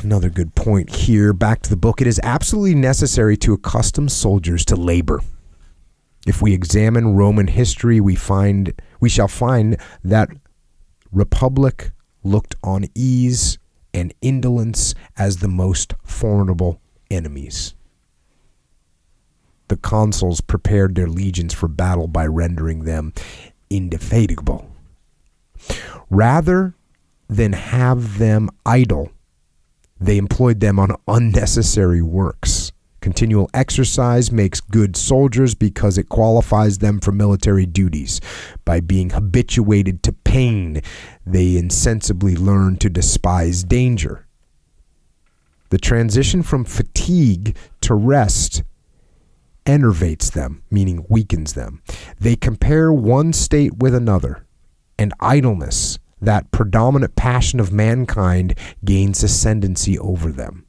another good point here. Back to the book. It is absolutely necessary to accustom soldiers to labor. If we examine Roman history, we shall find that republic looked on ease and indolence as the most formidable enemies. The consuls prepared their legions for battle by rendering them indefatigable. Rather than have them idle, they employed them on unnecessary works. Continual exercise makes good soldiers because it qualifies them for military duties. By being habituated to pain, they insensibly learn to despise danger. The transition from fatigue to rest enervates them, meaning weakens them. They compare one state with another, and idleness, that predominant passion of mankind, gains ascendancy over them.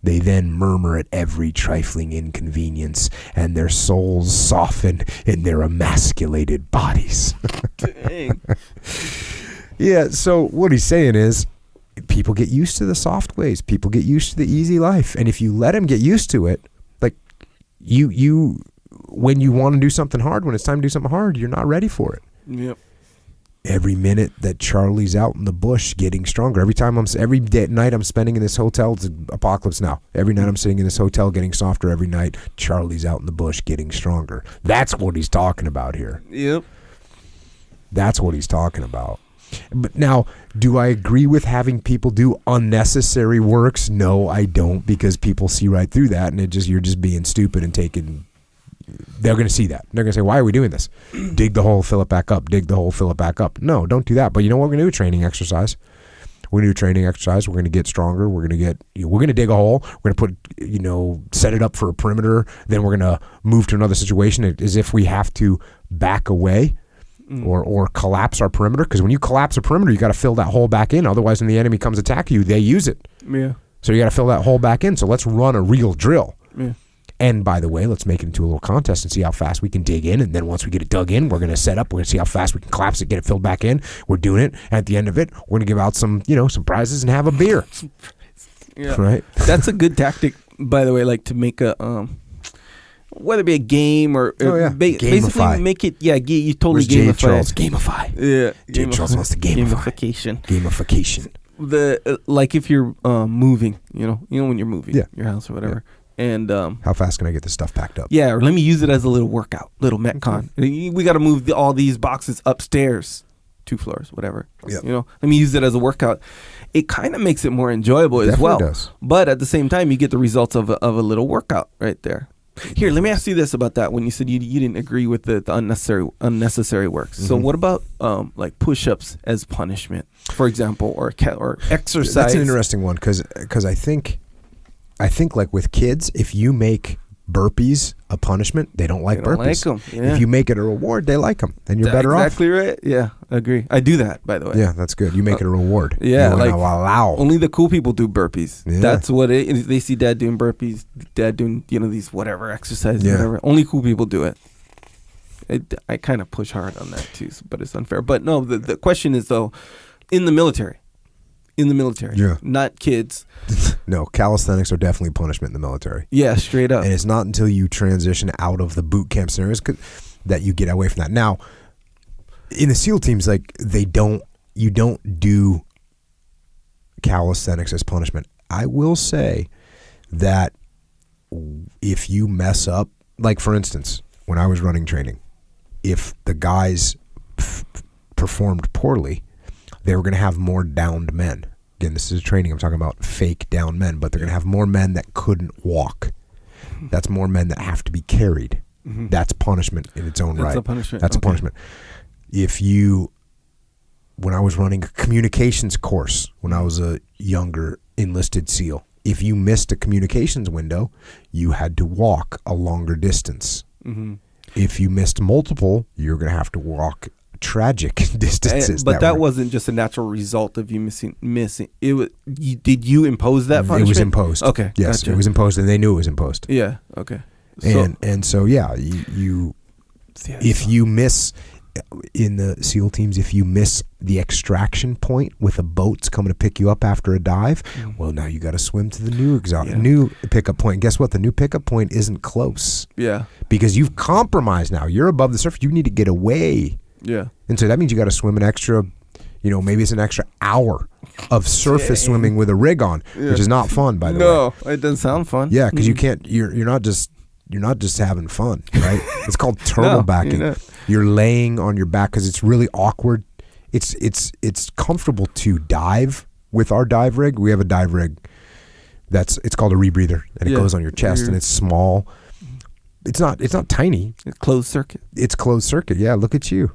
They then murmur at every trifling inconvenience, and their souls soften in their emasculated bodies. Dang. Yeah, so what he's saying is, people get used to the soft ways. People get used to the easy life. And if you let them get used to it, like you when you want to do something hard, when it's time to do something hard, you're not ready for it. Yep. Every minute that Charlie's out in the bush getting stronger. Every night I'm spending in this hotel, it's Apocalypse Now. Every night I'm sitting in this hotel getting softer. Every night Charlie's out in the bush getting stronger. That's what he's talking about here. Yep. That's what he's talking about. But now, do I agree with having people do unnecessary works? No, I don't, because people see right through that, and you're just being stupid and taking. They're going to see that. They're going to say, why are we doing this? Dig the hole, fill it back up. Dig the hole, fill it back up. No, don't do that. But you know what we're going to do? Training exercise. We're going to do training exercise. We're going to get stronger. We're going to dig a hole. We're going to put, set it up for a perimeter. Then we're going to move to another situation as if we have to back away or collapse our perimeter. Because when you collapse a perimeter, you got to fill that hole back in. Otherwise, when the enemy comes attack you, they use it. Yeah. So you got to fill that hole back in. So let's run a real drill. Yeah. And by the way, let's make it into a little contest and see how fast we can dig in. And then once we get it dug in, we're going to set up. We're going to see how fast we can collapse it, get it filled back in. We're doing it. And at the end of it, we're going to give out some prizes and have a beer. Yeah. Right? That's a good tactic, by the way, like to make a, whether it be a game or basically make it, you totally Where's Jay gamify. Charles? Gamify. Yeah. Jay Charles wants to gamify. Gamification. Like if you're moving, when you're moving your house or whatever. Yeah. And how fast can I get this stuff packed up? Yeah, or let me use it as a little workout, little Metcon. Okay. We got to move all these boxes upstairs, 2 floors, whatever. Yep. Let me use it as a workout. It kind of makes it more enjoyable as well. Does. But at the same time, you get the results of a little workout right there. Here, let me ask you this about that. When you said you didn't agree with the unnecessary works. So what about like push-ups as punishment, for example, or exercise? That's an interesting one because I think like with kids, if you make burpees a punishment, they don't like burpees. Like them. Yeah. If you make it a reward, they like them, and you're better off. Exactly right. Yeah, I agree. I do that, by the way. Yeah, that's good. You make it a reward. Yeah, you allow. Only the cool people do burpees. Yeah. That's what they see dad doing burpees, dad doing these whatever exercises, whatever. Only cool people do it. I kind of push hard on that too, but it's unfair. But no, the question is though, in the military, not kids. No, calisthenics are definitely punishment in the military. Yeah, straight up. And it's not until you transition out of the boot camp scenarios that you get away from that. Now, in the SEAL teams, like you don't do calisthenics as punishment. I will say that if you mess up, like for instance, when I was running training, if the guys performed poorly, they were going to have more downed men. Again, this is training. I'm talking about fake downed men, but they're going to have more men that couldn't walk. That's more men that have to be carried. Mm-hmm. That's punishment in its own right. That's a punishment. That's a punishment. When I was running a communications course, when I was a younger enlisted SEAL, if you missed a communications window, you had to walk a longer distance. Mm-hmm. If you missed multiple, you're going to have to walk tragic distances. But that wasn't just a natural result of you missing. It was. Did you impose that punishment? It was imposed. Okay. Yes, gotcha. it was imposed, and they knew it was imposed. Yeah. Okay. So you if you miss in the SEAL teams, if you miss the extraction point with a boat's coming to pick you up after a dive, well, now you got to swim to the new pickup point. And guess what? The new pickup point isn't close. Yeah. Because you've compromised now. You're above the surface. You need to get away. Yeah. And so that means you got to swim an extra, maybe it's an extra hour of surface swimming with a rig on, which is not fun, by the way. No, it doesn't sound fun. Yeah, because you can't. You're not just having fun, right? It's called turtlebacking. You're laying on your back because it's really awkward. It's comfortable to dive with our dive rig. We have a dive rig it's called a rebreather, and it goes on your chest, and it's small. It's not tiny. It's closed circuit. It's closed circuit. Yeah, look at you,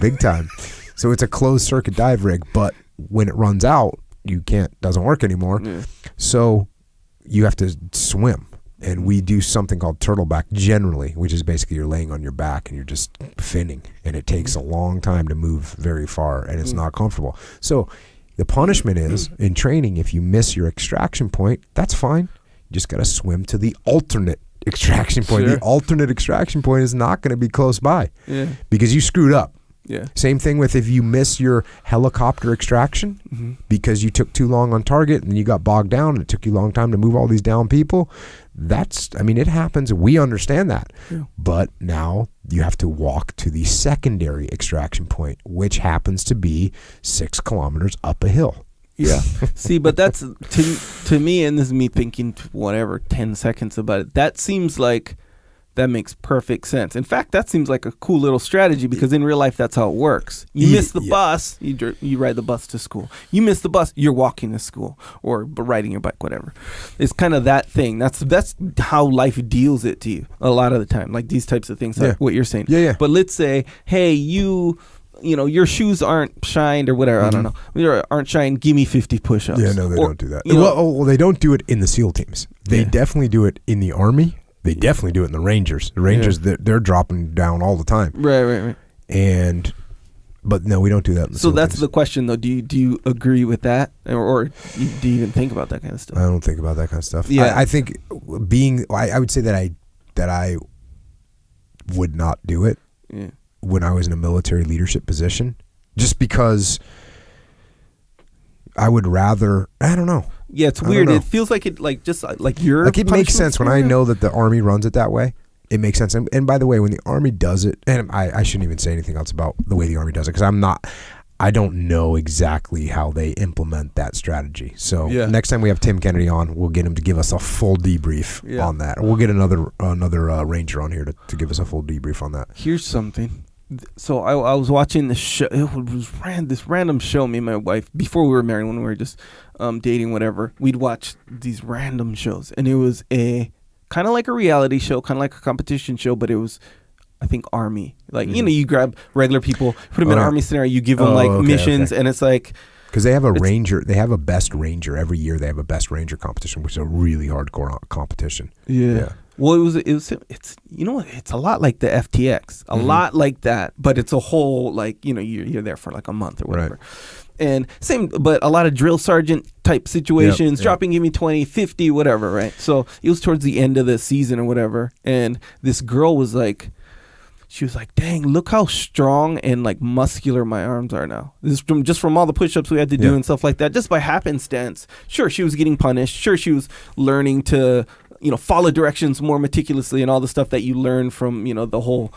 big time. So it's a closed circuit dive rig, but when it runs out, doesn't work anymore. Yeah. So you have to swim. And we do something called turtleback generally, which is basically you're laying on your back and you're just finning, and it takes a long time to move very far, and it's not comfortable. So the punishment is, in training, if you miss your extraction point, that's fine. You just got to swim to the alternate extraction point. Sure. The alternate extraction point is not going to be close by because you screwed up. Yeah. Same thing with if you miss your helicopter extraction because you took too long on target and you got bogged down and it took you a long time to move all these down people. It happens. We understand that. Yeah. But now you have to walk to the secondary extraction point, which happens to be 6 kilometers up a hill. Yeah. See, but that's to me, and this is me thinking 10 seconds about it. That seems like that makes perfect sense. In fact, that seems like a cool little strategy because in real life, that's how it works. You miss the bus, you ride the bus to school. You miss the bus, you're walking to school or riding your bike, whatever. It's kind of that thing. That's how life deals it to you a lot of the time. Like these types of things, like what you're saying. Yeah. But let's say, hey, your shoes aren't shined or whatever. I don't know. Aren't shined. Give me 50 push-ups. Yeah, no, they don't do that. Well, they don't do it in the SEAL teams. They definitely do it in the Army. They definitely do it in the Rangers. The Rangers, they're dropping down all the time. Right. But no, we don't do that. So that's the question, though. Do you agree with that, or do you even think about that kind of stuff? I don't think about that kind of stuff. Yeah, I think I would say that I would not do it when I was in a military leadership position, just because I would rather. I don't know. Yeah, it's weird. It feels like it, you're. It makes sense when I know that the Army runs it that way. It makes sense. And by the way, when the Army does it, and I shouldn't even say anything else about the way the Army does it because I don't know exactly how they implement that strategy. So next time we have Tim Kennedy on, we'll get him to give us a full debrief on that. Or we'll get another Ranger on here to give us a full debrief on that. Here's something. So I was watching the show. It was this random show. Me and my wife, before we were married, when we were just dating, whatever, we'd watch these random shows, and it was a kind of like a reality show, kind of like a competition show, but it was, I think, Army. Like you grab regular people, put them in an Army scenario, you give them missions, and it's like because they have a Ranger, they have a best Ranger every year. They have a best Ranger competition, which is a really hardcore competition. Yeah. Well, it's it's a lot like the FTX, a lot like that, but it's a whole you're there for like a month or whatever. Right. And same, but a lot of drill sergeant type situations, dropping, give me 20, 50, whatever, right? So it was towards the end of the season or whatever, and this girl was like, she was like, dang, look how strong and like muscular my arms are now. This is from all the push-ups we had to do and stuff like that, just by happenstance. Sure, she was getting punished. Sure, she was learning to follow directions more meticulously and all the stuff that you learn from, the whole,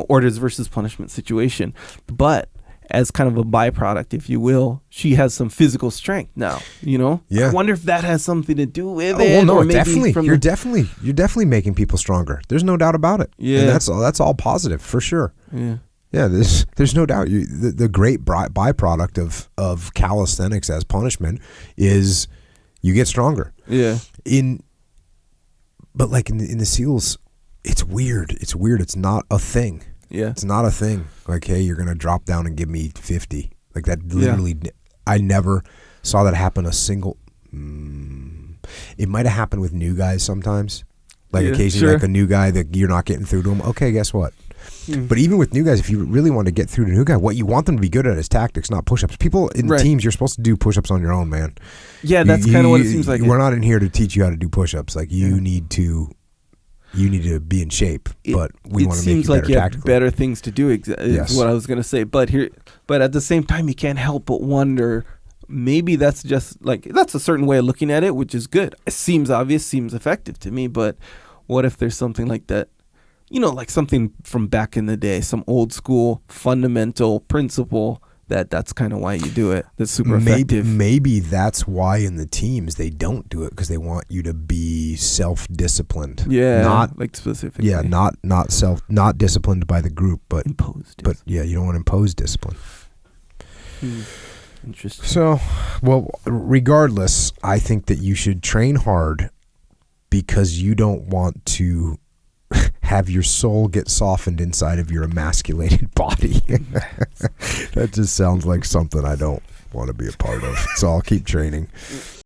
orders versus punishment situation. But as kind of a byproduct, if you will, she has some physical strength now, Yeah. I wonder if that has something to do with it. Well, no, definitely. You're definitely making people stronger. There's no doubt about it. Yeah. And that's all positive for sure. Yeah. Yeah, there's no doubt. The great byproduct of calisthenics as punishment is you get stronger. Yeah. But like in the SEALs, it's weird. It's not a thing. Yeah. It's not a thing. Like, hey, you're going to drop down and give me 50. Like that literally, I never saw that happen a single. It might have happened with new guys sometimes. Like occasionally like a new guy that you're not getting through to him. Okay, guess what? But even with new guys, if you really want to get through to a new guy, what you want them to be good at is tactics, not push-ups. People in the teams, you're supposed to do push-ups on your own, man. Yeah, that's kind of what it seems like. We're not in here to teach you how to do push-ups. Like you need to you need to be in shape, but we want to make you better tactically. It seems like you have better things to do, is what I was going to say. But at the same time, you can't help but wonder, maybe that's just like, that's a certain way of looking at it, which is good. It seems obvious, seems effective to me, but what if there's something like that, like something from back in the day, some old school fundamental principle that's kind of why you do it. That's super effective. Maybe that's why in the teams they don't do it, because they want you to be self-disciplined. Yeah, not like specifically. Yeah, not disciplined by the group, but imposed. But yeah, you don't want to impose discipline. Interesting. So, well, regardless, I think that you should train hard because you don't want to have your soul get softened inside of your emasculated body. That just sounds like something I don't want to be a part of. So I'll keep training.